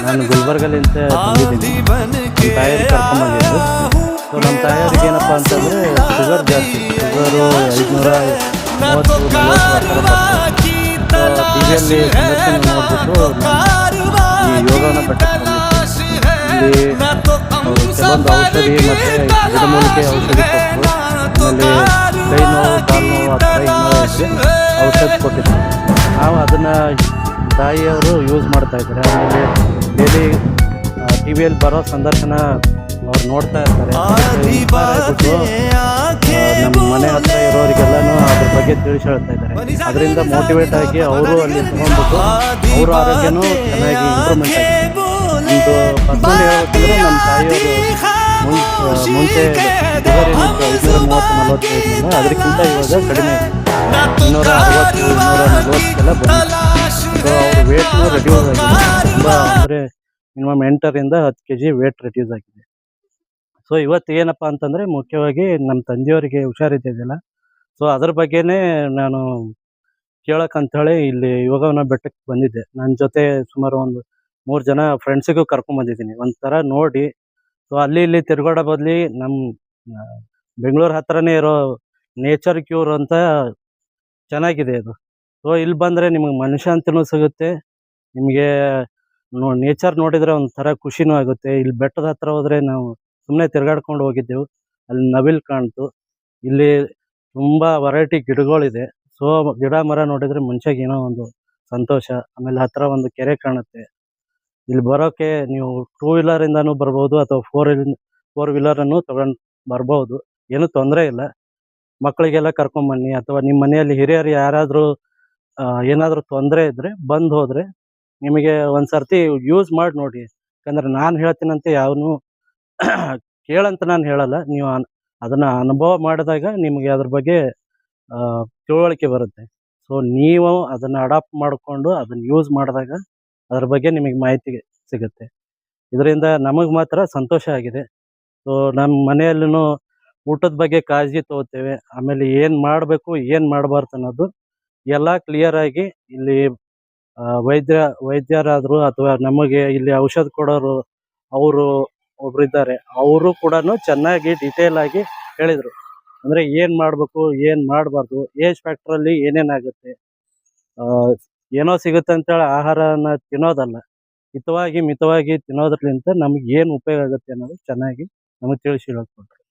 ನಾನು ಗುಲ್ಬರ್ಗಲಿಂದ ಬಂದಿದ್ದೀನಿ. ನಮ್ಮ ತಾಯಿಯರು ಕರ್ಕೊಂಬಂದಿದ್ದು. ಸೊ ನಮ್ಮ ತಾಯಿಯವ್ರಿಗೆ ಏನಪ್ಪ ಅಂತಂದರೆ ಶುಗರ್ ಜಾಸ್ತಿ, ಶುಗರು 530 40 ಟಿ ವಿಯಲ್ಲಿ ಸಂದರ್ಶನ ನೋಡಿಬಿಟ್ಟು ಈ ಯೋಗನ ಬೆಟ್ಟಕ್ಕೆ ಇಲ್ಲಿ ಕೆಲವೊಂದು ಔಷಧಿ ಮತ್ತು ಗಿಡಮೂಲಿಕೆ ಔಷಧಿ ಕೊಟ್ಟರು. ಆಮೇಲೆ ಕೈ ನೋವು ಕಾಲು ನೋವು ಆ ಥರ ಏನೋ ಔಷಧಿ ಕೊಟ್ಟಿದ್ರು. ನಾವು ಅದನ್ನು ತಾಯಿಯವರು ಯೂಸ್ ಮಾಡ್ತಾಯಿದ್ದಾರೆ. ಆಮೇಲೆ ಡೈಲಿ ಟಿ ವಿಯಲ್ಲಿ ಬರೋ ಸಂದರ್ಶನ ಅವ್ರು ನೋಡ್ತಾ ಇರ್ತಾರೆ. ನಮ್ಮ ಮನೆ ಹತ್ರ ಇರೋರಿಗೆಲ್ಲನೂ ಅದ್ರ ಬಗ್ಗೆ ತಿಳಿಸಿ ಹೇಳ್ತಾ ಇದ್ದಾರೆ. ಅದರಿಂದ ಮೋಟಿವೇಟ್ ಆಗಿ ಅವರು ಅಲ್ಲಿ ತೊಗೊಂಡ್ಬಿಟ್ಟು ಅವ್ರ ಆರೋಗ್ಯನೂ ಚೆನ್ನಾಗಿ ಇಂಪ್ರೂವ್ಮೆಂಟ್ ಆಗಿದೆ. ಒಂದು ಪರ್ಸನಲ್ ಹೇಳ್ಬೇಕಂದ್ರೆ ನಮ್ಮ ತಾಯಿಯವರು ಮುಂಚೆ ಶುಗರ್ ಏನಿತ್ತು 530-45 ಅದಕ್ಕಿಂತ ಇವಾಗ ಕಡಿಮೆ ಇದೆ. 260-240 ಬಂದಿದೆ. ಸೊ ಅವ್ರ ವೇಟ್ನು ರೆಡ್ಯೂಸ್ ಆಗಿದೆ. ತುಂಬ ಅಂದರೆ ಮಿನಿಮಮ್ 8ರಿಂದ 10 kg ವೇಟ್ ರೆಡ್ಯೂಸ್ ಆಗಿದೆ. ಸೊ ಇವತ್ತು ಏನಪ್ಪ ಅಂತಂದರೆ ಮುಖ್ಯವಾಗಿ ನಮ್ಮ ತಂದೆಯವರಿಗೆ ಹುಷಾರಿದ್ದಿದ್ದಿಲ್ಲ. ಸೊ ಅದ್ರ ಬಗ್ಗೆನೇ ನಾನು ಕೇಳೋಕ್ಕಂಥೇಳಿ ಇಲ್ಲಿ ಯೋಗವನ ಬೆಟ್ಟಕ್ಕೆ ಬಂದಿದ್ದೆ. ನನ್ನ ಜೊತೆ ಸುಮಾರು ಒಂದು 3 ಜನ ಫ್ರೆಂಡ್ಸಿಗೂ ಕರ್ಕೊಂಬಂದಿದ್ದೀನಿ. ಒಂಥರ ನೋಡಿ ಸೊ ಅಲ್ಲಿ ಇಲ್ಲಿ ತಿರುಗಾಡೋ ಬದಲಿ ನಮ್ಮ ಬೆಂಗಳೂರು ಹತ್ರನೇ ಇರೋ ನೇಚರ್ ಕ್ಯೂರ್ ಅಂತ ಚೆನ್ನಾಗಿದೆ ಅದು. ಸೊ ಇಲ್ಲಿ ಬಂದರೆ ನಿಮಗೆ ಮನಃಶಾಂತಿನೂ ಸಿಗುತ್ತೆ. ನಿಮಗೆ ನೇಚರ್ ನೋಡಿದರೆ ಒಂಥರ ಖುಷಿನೂ ಆಗುತ್ತೆ. ಇಲ್ಲಿ ಬೆಟ್ಟದ ಹತ್ರ ಹೋದರೆ ನಾವು ಸುಮ್ಮನೆ ತಿರುಗಾಡ್ಕೊಂಡು ಹೋಗಿದ್ದೆವು. ಅಲ್ಲಿ ನವಿಲು ಕಾಣ್ತು. ಇಲ್ಲಿ ತುಂಬ ವೆರೈಟಿ ಗಿಡಗಳಿದೆ. ಸೊ ಗಿಡ ಮರ ನೋಡಿದರೆ ಮನುಷ್ಯಗೆ ಏನೋ ಒಂದು ಸಂತೋಷ. ಆಮೇಲೆ ಹತ್ತಿರ ಒಂದು ಕೆರೆ ಕಾಣುತ್ತೆ. ಇಲ್ಲಿ ಬರೋಕ್ಕೆ ನೀವು 2 ವೀಲರಿಂದನೂ ಬರ್ಬೋದು ಅಥವಾ 4 ವೀಲರನ್ನು ತೊಗೊಂಡು ಬರ್ಬೋದು. ಏನೂ ತೊಂದರೆ ಇಲ್ಲ. ಮಕ್ಕಳಿಗೆಲ್ಲ ಕರ್ಕೊಂಬನ್ನಿ ಅಥವಾ ನಿಮ್ಮ ಮನೆಯಲ್ಲಿ ಹಿರಿಯರು ಯಾರಾದರೂ ಏನಾದರೂ ತೊಂದರೆ ಇದ್ದರೆ ಬಂದು ಹೋದರೆ ನಿಮಗೆ ಒಂದು ಸರ್ತಿ ಯೂಸ್ ಮಾಡಿ ನೋಡಿ. ಯಾಕಂದರೆ ನಾನು ಹೇಳ್ತೀನಂತ ಯಾವನು ಕೇಳಂತ ನಾನು ಹೇಳಲ್ಲ. ನೀವು ಅದನ್ನು ಅನುಭವ ಮಾಡಿದಾಗ ನಿಮಗೆ ಅದ್ರ ಬಗ್ಗೆ ತಿಳುವಳಿಕೆ ಬರುತ್ತೆ. ಸೊ ನೀವು ಅದನ್ನು ಅಡಾಪ್ಟ್ ಮಾಡಿಕೊಂಡು ಅದನ್ನು ಯೂಸ್ ಮಾಡಿದಾಗ ಅದ್ರ ಬಗ್ಗೆ ನಿಮಗೆ ಮಾಹಿತಿ ಸಿಗುತ್ತೆ. ಇದರಿಂದ ನಮಗೆ ಮಾತ್ರ ಸಂತೋಷ ಆಗಿದೆ. ಸೊ ನಮ್ಮ ಮನೆಯಲ್ಲೂ ಊಟದ ಬಗ್ಗೆ ಕಾಳಜಿ ತೊಗೋತೇವೆ. ಆಮೇಲೆ ಏನು ಮಾಡಬೇಕು ಏನು ಮಾಡಬಾರ್ದು ಅನ್ನೋದು ಎಲ್ಲ ಕ್ಲಿಯರಾಗಿ ಇಲ್ಲಿ ವೈದ್ಯರಾದರು ಅಥವಾ ನಮಗೆ ಇಲ್ಲಿ ಔಷಧ ಕೊಡೋರು ಅವರು ಒಬ್ಬರಿದ್ದಾರೆ. ಅವರು ಕೂಡ ಚೆನ್ನಾಗಿ ಡೀಟೇಲ್ ಆಗಿ ಹೇಳಿದರು. ಅಂದರೆ ಏನು ಮಾಡಬೇಕು ಏನು ಮಾಡಬಾರ್ದು, ಏಜ್ ಫ್ಯಾಕ್ಟ್ರಲ್ಲಿ ಏನೇನಾಗುತ್ತೆ, ಏನೋ ಸಿಗುತ್ತೆ ಅಂತೇಳಿ ಆಹಾರನ ತಿನ್ನೋದಲ್ಲ, ಮಿತವಾಗಿ ತಿನ್ನೋದ್ರಲಿಂದ ನಮಗೆ ಏನು ಉಪಯೋಗ ಆಗುತ್ತೆ ಅನ್ನೋದು ಚೆನ್ನಾಗಿ ನಮಗೆ ತಿಳಿಸಿ ಹೇಳ್ಕೊಟ್ರು.